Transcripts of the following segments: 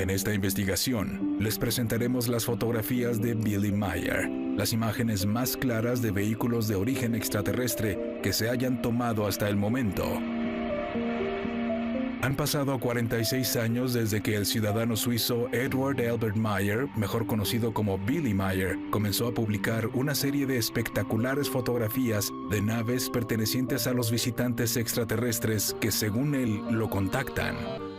En esta investigación, les presentaremos las fotografías de Billy Meier, las imágenes más claras de vehículos de origen extraterrestre que se hayan tomado hasta el momento. Han pasado 46 años desde que el ciudadano suizo Edward Albert Meier, mejor conocido como Billy Meier, comenzó a publicar una serie de espectaculares fotografías de naves pertenecientes a los visitantes extraterrestres que, según él, lo contactan.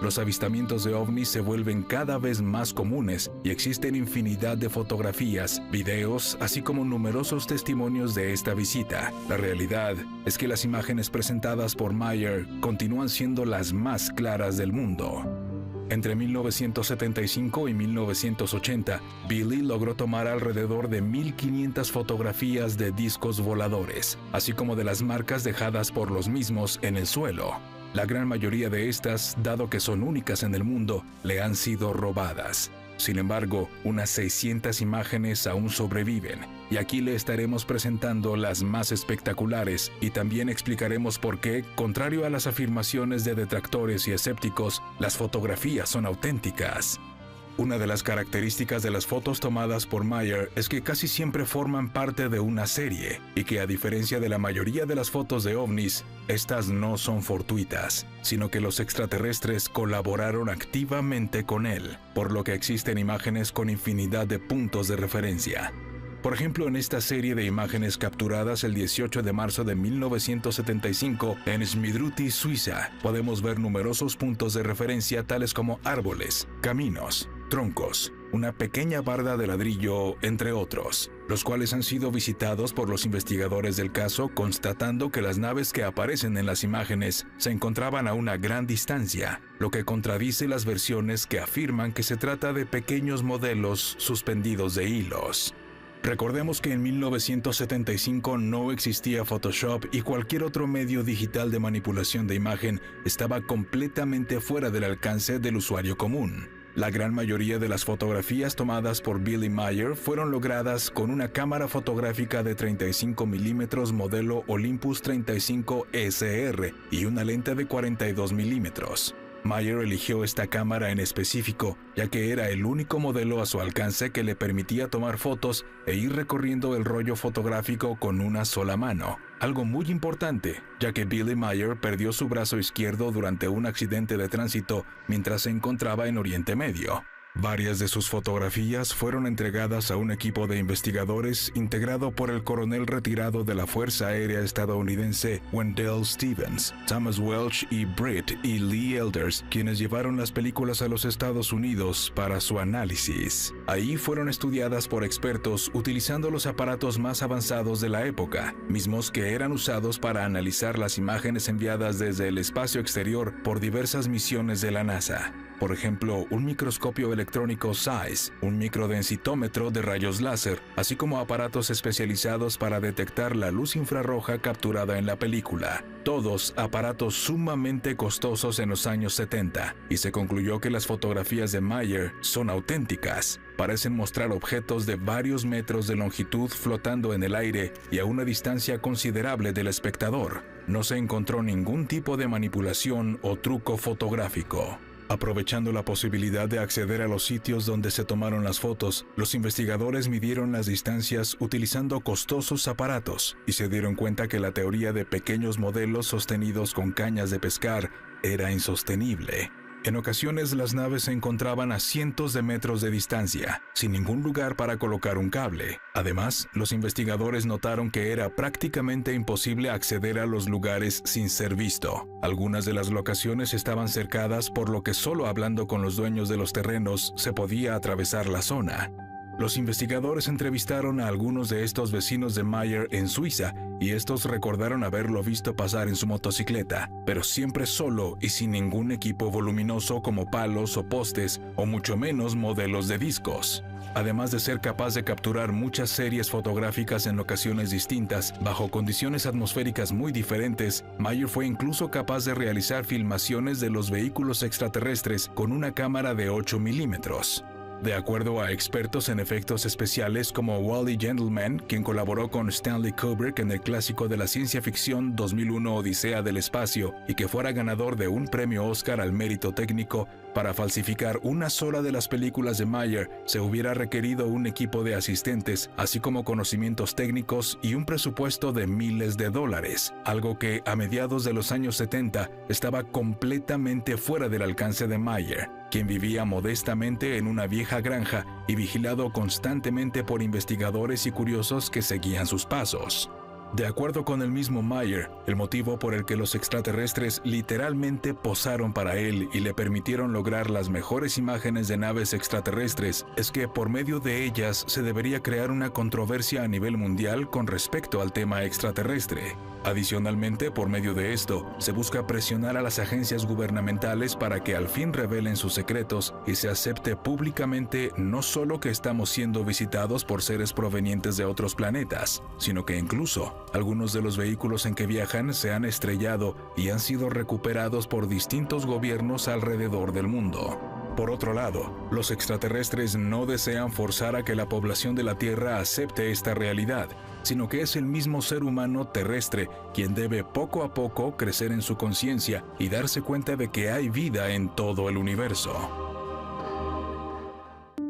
Los avistamientos de ovnis se vuelven cada vez más comunes y existen infinidad de fotografías, videos, así como numerosos testimonios de esta visita. La realidad es que las imágenes presentadas por Meier continúan siendo las más claras del mundo. Entre 1975 y 1980, Billy logró tomar alrededor de 1.500 fotografías de discos voladores, así como de las marcas dejadas por los mismos en el suelo. La gran mayoría de estas, dado que son únicas en el mundo, le han sido robadas. Sin embargo, unas 600 imágenes aún sobreviven, y aquí le estaremos presentando las más espectaculares y también explicaremos por qué, contrario a las afirmaciones de detractores y escépticos, las fotografías son auténticas. Una de las características de las fotos tomadas por Meier es que casi siempre forman parte de una serie, y que a diferencia de la mayoría de las fotos de ovnis, estas no son fortuitas, sino que los extraterrestres colaboraron activamente con él, por lo que existen imágenes con infinidad de puntos de referencia. Por ejemplo, en esta serie de imágenes capturadas el 18 de marzo de 1975 en Schmidruti, Suiza, podemos ver numerosos puntos de referencia tales como árboles, caminos, troncos, una pequeña barda de ladrillo, entre otros, los cuales han sido visitados por los investigadores del caso, constatando que las naves que aparecen en las imágenes se encontraban a una gran distancia, lo que contradice las versiones que afirman que se trata de pequeños modelos suspendidos de hilos. Recordemos que en 1975 no existía Photoshop y cualquier otro medio digital de manipulación de imagen estaba completamente fuera del alcance del usuario común. La gran mayoría de las fotografías tomadas por Billy Meier fueron logradas con una cámara fotográfica de 35 milímetros modelo Olympus 35 SR y una lente de 42 milímetros. Meier eligió esta cámara en específico, ya que era el único modelo a su alcance que le permitía tomar fotos e ir recorriendo el rollo fotográfico con una sola mano. Algo muy importante, ya que Billy Meier perdió su brazo izquierdo durante un accidente de tránsito mientras se encontraba en Oriente Medio. Varias de sus fotografías fueron entregadas a un equipo de investigadores integrado por el coronel retirado de la Fuerza Aérea estadounidense Wendell Stevens, Thomas Welch y Britt y Lee Elders, quienes llevaron las películas a los Estados Unidos para su análisis. Ahí fueron estudiadas por expertos utilizando los aparatos más avanzados de la época, mismos que eran usados para analizar las imágenes enviadas desde el espacio exterior por diversas misiones de la NASA. Por ejemplo, un microscopio electrónico SEIS, un microdensitómetro de rayos láser, así como aparatos especializados para detectar la luz infrarroja capturada en la película. Todos aparatos sumamente costosos en los años 70, y se concluyó que las fotografías de Meier son auténticas. Parecen mostrar objetos de varios metros de longitud flotando en el aire y a una distancia considerable del espectador. No se encontró ningún tipo de manipulación o truco fotográfico. Aprovechando la posibilidad de acceder a los sitios donde se tomaron las fotos, los investigadores midieron las distancias utilizando costosos aparatos y se dieron cuenta que la teoría de pequeños modelos sostenidos con cañas de pescar era insostenible. En ocasiones las naves se encontraban a cientos de metros de distancia, sin ningún lugar para colocar un cable. Además, los investigadores notaron que era prácticamente imposible acceder a los lugares sin ser visto. Algunas de las locaciones estaban cercadas, por lo que solo hablando con los dueños de los terrenos se podía atravesar la zona. Los investigadores entrevistaron a algunos de estos vecinos de Meier en Suiza y estos recordaron haberlo visto pasar en su motocicleta, pero siempre solo y sin ningún equipo voluminoso como palos o postes o mucho menos modelos de discos. Además de ser capaz de capturar muchas series fotográficas en locaciones distintas, bajo condiciones atmosféricas muy diferentes, Meier fue incluso capaz de realizar filmaciones de los vehículos extraterrestres con una cámara de 8 milímetros. De acuerdo a expertos en efectos especiales como Wally Gentleman, quien colaboró con Stanley Kubrick en el clásico de la ciencia ficción 2001 Odisea del Espacio y que fuera ganador de un premio Oscar al mérito técnico, Para falsificar una sola de las películas de Mayer, se hubiera requerido un equipo de asistentes, así como conocimientos técnicos y un presupuesto de miles de dólares, algo que a mediados de los años 70 estaba completamente fuera del alcance de Mayer, quien vivía modestamente en una vieja granja y vigilado constantemente por investigadores y curiosos que seguían sus pasos. De acuerdo con el mismo Mayer, el motivo por el que los extraterrestres literalmente posaron para él y le permitieron lograr las mejores imágenes de naves extraterrestres es que por medio de ellas se debería crear una controversia a nivel mundial con respecto al tema extraterrestre. Adicionalmente, por medio de esto, se busca presionar a las agencias gubernamentales para que al fin revelen sus secretos y se acepte públicamente no solo que estamos siendo visitados por seres provenientes de otros planetas, sino que incluso algunos de los vehículos en que viajan se han estrellado y han sido recuperados por distintos gobiernos alrededor del mundo. Por otro lado, los extraterrestres no desean forzar a que la población de la Tierra acepte esta realidad, sino que es el mismo ser humano terrestre quien debe poco a poco crecer en su conciencia y darse cuenta de que hay vida en todo el universo.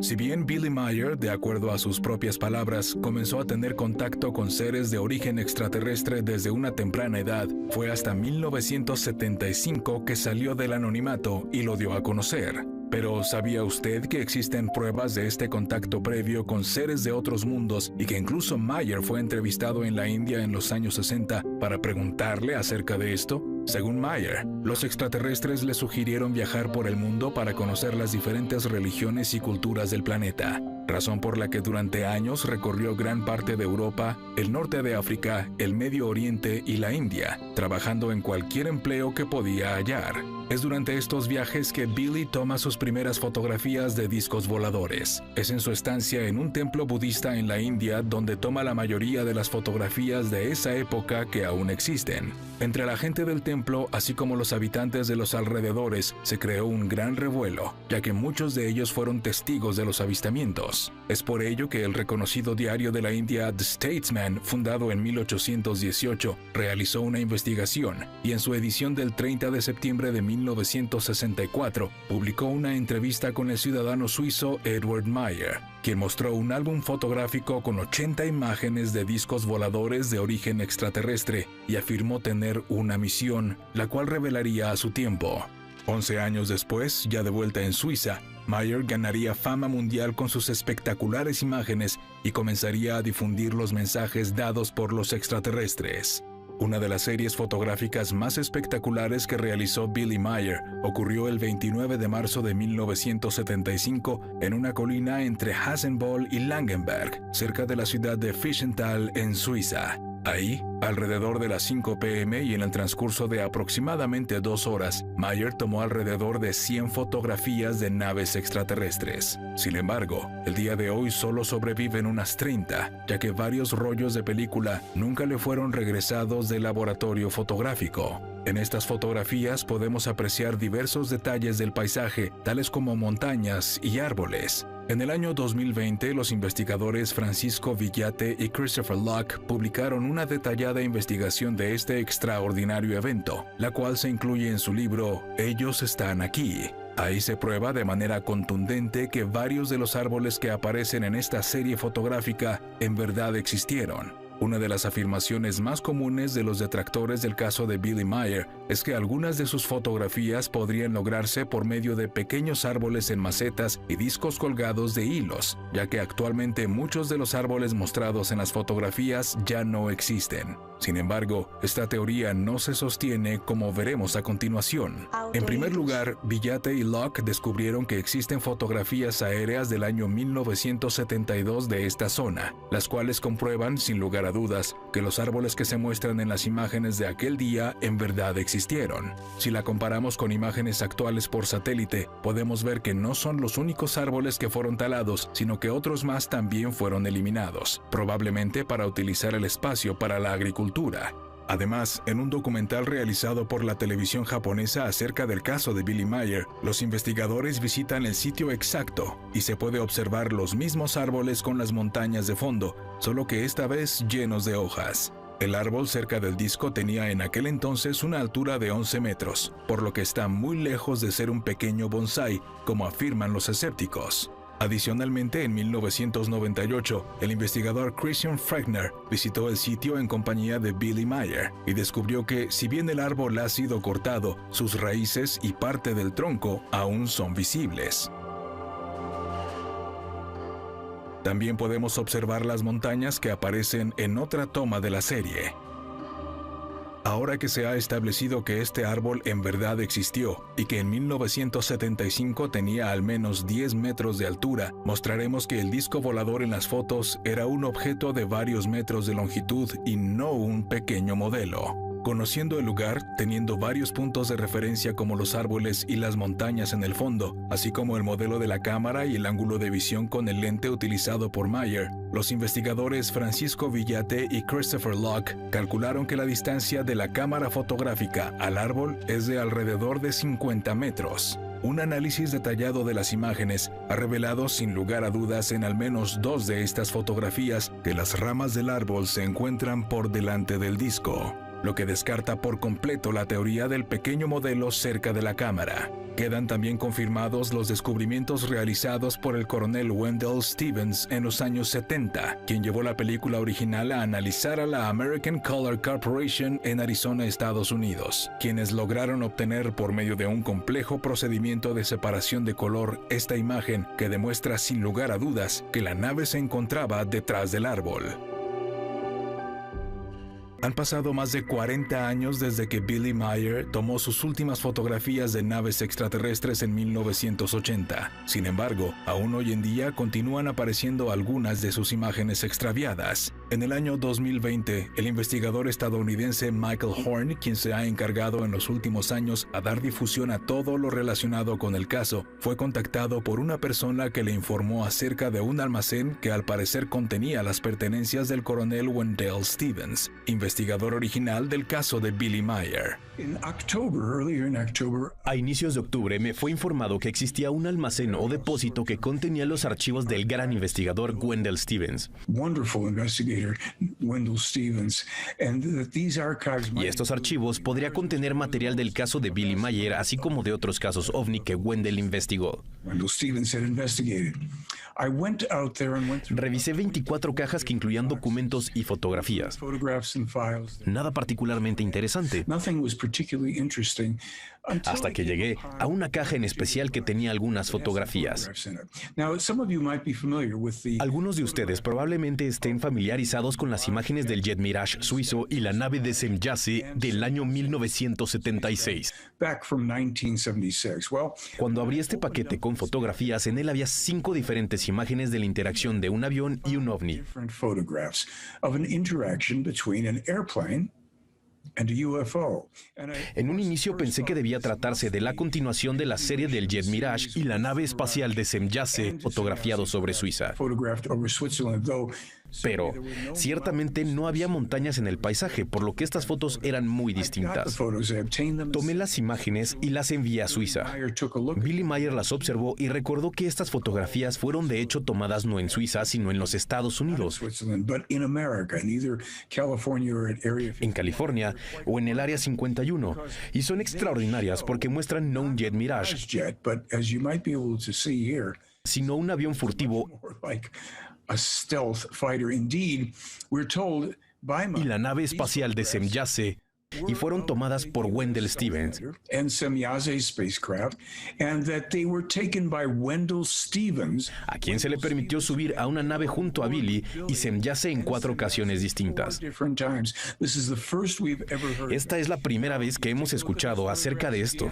Si bien Billy Meier, de acuerdo a sus propias palabras, comenzó a tener contacto con seres de origen extraterrestre desde una temprana edad, fue hasta 1975 que salió del anonimato y lo dio a conocer. Pero ¿sabía usted que existen pruebas de este contacto previo con seres de otros mundos y que incluso Meier fue entrevistado en la India en los años 60 para preguntarle acerca de esto? Según Meier, los extraterrestres le sugirieron viajar por el mundo para conocer las diferentes religiones y culturas del planeta, razón por la que durante años recorrió gran parte de Europa, el norte de África, el Medio Oriente y la India, trabajando en cualquier empleo que podía hallar. Es durante estos viajes que Billy toma sus primeras fotografías de discos voladores. Es en su estancia en un templo budista en la India donde toma la mayoría de las fotografías de esa época que aún existen. Entre la gente del templo, así como los habitantes de los alrededores, se creó un gran revuelo, ya que muchos de ellos fueron testigos de los avistamientos. Es por ello que el reconocido diario de la India The Statesman, fundado en 1818, realizó una investigación y en su edición del 30 de septiembre de 1964 publicó una entrevista con el ciudadano suizo Edward Meier, quien mostró un álbum fotográfico con 80 imágenes de discos voladores de origen extraterrestre y afirmó tener una misión, la cual revelaría a su tiempo. 11 años después, ya de vuelta en Suiza, Meier ganaría fama mundial con sus espectaculares imágenes y comenzaría a difundir los mensajes dados por los extraterrestres. Una de las series fotográficas más espectaculares que realizó Billy Meier ocurrió el 29 de marzo de 1975 en una colina entre Hasenböll y Langenberg, cerca de la ciudad de Fischenthal en Suiza. Ahí, alrededor de las 5 p.m. y en el transcurso de aproximadamente 2 horas, Meier tomó alrededor de 100 fotografías de naves extraterrestres. Sin embargo, el día de hoy solo sobreviven unas 30, ya que varios rollos de película nunca le fueron regresados del laboratorio fotográfico. En estas fotografías podemos apreciar diversos detalles del paisaje, tales como montañas y árboles. En el año 2020, los investigadores Francisco Villate y Christopher Locke publicaron una detallada investigación de este extraordinario evento, la cual se incluye en su libro Ellos están aquí. Ahí se prueba de manera contundente que varios de los árboles que aparecen en esta serie fotográfica en verdad existieron. Una de las afirmaciones más comunes de los detractores del caso de Billy Meier es que algunas de sus fotografías podrían lograrse por medio de pequeños árboles en macetas y discos colgados de hilos, ya que actualmente muchos de los árboles mostrados en las fotografías ya no existen. Sin embargo, esta teoría no se sostiene, como veremos a continuación. En primer lugar, Villate y Locke descubrieron que existen fotografías aéreas del año 1972 de esta zona, las cuales comprueban, sin lugar a dudas, que los árboles que se muestran en las imágenes de aquel día en verdad existieron. Si la comparamos con imágenes actuales por satélite, podemos ver que no son los únicos árboles que fueron talados, sino que otros más también fueron eliminados, probablemente para utilizar el espacio para la agricultura. Además, en un documental realizado por la televisión japonesa acerca del caso de Billy Meier, los investigadores visitan el sitio exacto y se puede observar los mismos árboles con las montañas de fondo, solo que esta vez llenos de hojas. El árbol cerca del disco tenía en aquel entonces una altura de 11 metros, por lo que está muy lejos de ser un pequeño bonsái, como afirman los escépticos. Adicionalmente, en 1998, el investigador Christian Frechner visitó el sitio en compañía de Billy Meier y descubrió que, si bien el árbol ha sido cortado, sus raíces y parte del tronco aún son visibles. También podemos observar las montañas que aparecen en otra toma de la serie. Ahora que se ha establecido que este árbol en verdad existió y que en 1975 tenía al menos 10 metros de altura, mostraremos que el disco volador en las fotos era un objeto de varios metros de longitud y no un pequeño modelo. Conociendo el lugar, teniendo varios puntos de referencia como los árboles y las montañas en el fondo, así como el modelo de la cámara y el ángulo de visión con el lente utilizado por Meier, los investigadores Francisco Villate y Christopher Locke calcularon que la distancia de la cámara fotográfica al árbol es de alrededor de 50 metros. Un análisis detallado de las imágenes ha revelado sin lugar a dudas en al menos 2 de estas fotografías que las ramas del árbol se encuentran por delante del disco, lo que descarta por completo la teoría del pequeño modelo cerca de la cámara. Quedan también confirmados los descubrimientos realizados por el coronel Wendell Stevens en los años 70, quien llevó la película original a analizar a la American Color Corporation en Arizona, Estados Unidos, quienes lograron obtener por medio de un complejo procedimiento de separación de color esta imagen que demuestra sin lugar a dudas que la nave se encontraba detrás del árbol. Han pasado más de 40 años desde que Billy Meier tomó sus últimas fotografías de naves extraterrestres en 1980. Sin embargo, aún hoy en día continúan apareciendo algunas de sus imágenes extraviadas. En el año 2020, el investigador estadounidense Michael Horn, quien se ha encargado en los últimos años a dar difusión a todo lo relacionado con el caso, fue contactado por una persona que le informó acerca de un almacén que al parecer contenía las pertenencias del coronel Wendell Stevens, investigador original del caso de Billy Meier. A inicios de octubre me fue informado que existía un almacén o depósito que contenía los archivos del gran investigador Wendell Stevens. Y estos archivos podrían contener material del caso de Billy Meier, así como de otros casos OVNI que Wendell investigó. Revisé 24 cajas que incluían documentos y fotografías. Nada particularmente interesante. Hasta que llegué a una caja en especial que tenía algunas fotografías. Algunos de ustedes probablemente estén familiarizados con las imágenes del Jet Mirage suizo y la nave de Semjase del año 1976. Cuando abrí este paquete con fotografías, en él había 5 diferentes imágenes de la interacción de un avión y un ovni. En un inicio pensé que debía tratarse de la continuación de la serie del Jet Mirage y la nave espacial de Semjase fotografiado sobre Suiza. Pero ciertamente no había montañas en el paisaje, por lo que estas fotos eran muy distintas. Tomé las imágenes y las envié a Suiza. Billy Meier las observó y recordó que estas fotografías fueron de hecho tomadas no en Suiza, sino en los Estados Unidos, en California o en el Área 51, y son extraordinarias porque muestran no un Jet Mirage, sino un avión furtivo y la nave espacial de Semjase, y fueron tomadas por Wendell Stevens. A quien se le permitió subir a una nave junto a Billy y Semjase en 4 ocasiones distintas. Esta es la primera vez que hemos escuchado acerca de esto.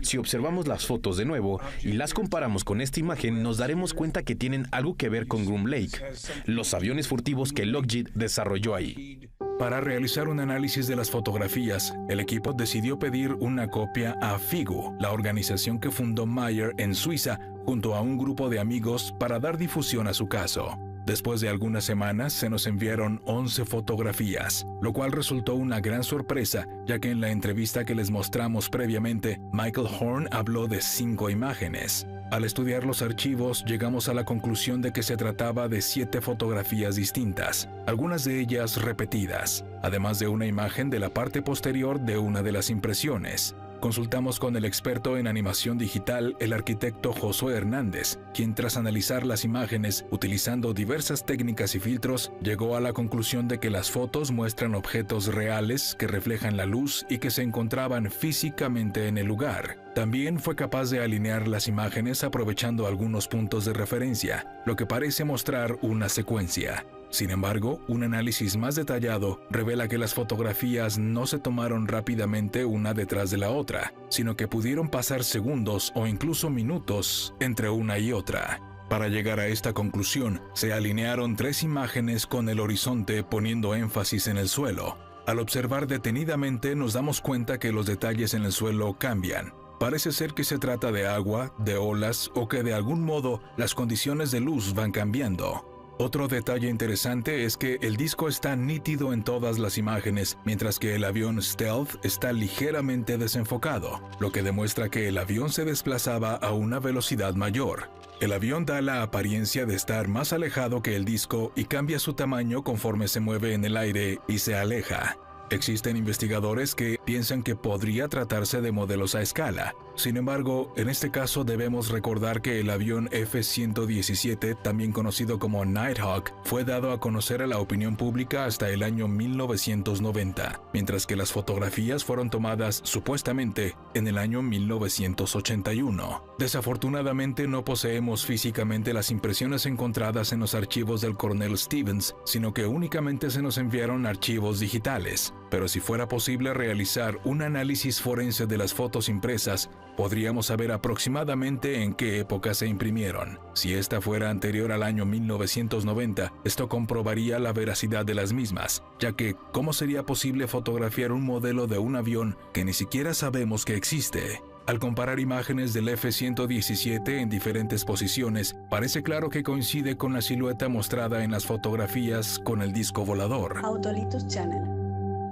Si observamos las fotos de nuevo y las comparamos con esta imagen, nos daremos cuenta que tienen algo que ver con Groom Lake, los aviones furtivos que Lockheed desarrolló ahí. Para realizar un análisis de las fotografías, el equipo decidió pedir una copia a FIGU, la organización que fundó Meier en Suiza, junto a un grupo de amigos para dar difusión a su caso. Después de algunas semanas se nos enviaron 11 fotografías, lo cual resultó una gran sorpresa, ya que en la entrevista que les mostramos previamente, Michael Horn habló de 5 imágenes. Al estudiar los archivos, llegamos a la conclusión de que se trataba de 7 fotografías distintas, algunas de ellas repetidas, además de una imagen de la parte posterior de una de las impresiones. Consultamos con el experto en animación digital, el arquitecto Josué Hernández, quien tras analizar las imágenes utilizando diversas técnicas y filtros, llegó a la conclusión de que las fotos muestran objetos reales que reflejan la luz y que se encontraban físicamente en el lugar. También fue capaz de alinear las imágenes aprovechando algunos puntos de referencia, lo que parece mostrar una secuencia. Sin embargo, un análisis más detallado revela que las fotografías no se tomaron rápidamente una detrás de la otra, sino que pudieron pasar segundos o incluso minutos entre una y otra. Para llegar a esta conclusión, se alinearon 3 imágenes con el horizonte poniendo énfasis en el suelo. Al observar detenidamente nos damos cuenta que los detalles en el suelo cambian. Parece ser que se trata de agua, de olas o que de algún modo las condiciones de luz van cambiando. Otro detalle interesante es que el disco está nítido en todas las imágenes, mientras que el avión Stealth está ligeramente desenfocado, lo que demuestra que el avión se desplazaba a una velocidad mayor. El avión da la apariencia de estar más alejado que el disco y cambia su tamaño conforme se mueve en el aire y se aleja. Existen investigadores que piensan que podría tratarse de modelos a escala. Sin embargo, en este caso debemos recordar que el avión F-117, también conocido como Nighthawk, fue dado a conocer a la opinión pública hasta el año 1990, mientras que las fotografías fueron tomadas supuestamente en el año 1981. Desafortunadamente no poseemos físicamente las impresiones encontradas en los archivos del coronel Stevens, sino que únicamente se nos enviaron archivos digitales. Pero si fuera posible realizar un análisis forense de las fotos impresas, podríamos saber aproximadamente en qué época se imprimieron. Si esta fuera anterior al año 1990, esto comprobaría la veracidad de las mismas, ya que ¿cómo sería posible fotografiar un modelo de un avión que ni siquiera sabemos que existe? Al comparar imágenes del F-117 en diferentes posiciones, parece claro que coincide con la silueta mostrada en las fotografías con el disco volador. Autolitus Channel.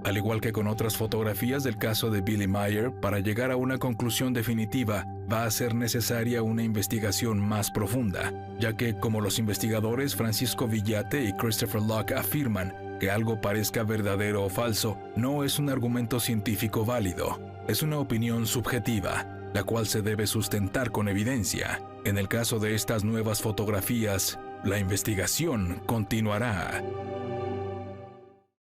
Al igual que con otras fotografías del caso de Billy Meier, para llegar a una conclusión definitiva va a ser necesaria una investigación más profunda, ya que, como los investigadores Francisco Villate y Christopher Locke afirman, que algo parezca verdadero o falso no es un argumento científico válido, es una opinión subjetiva, la cual se debe sustentar con evidencia. En el caso de estas nuevas fotografías, la investigación continuará.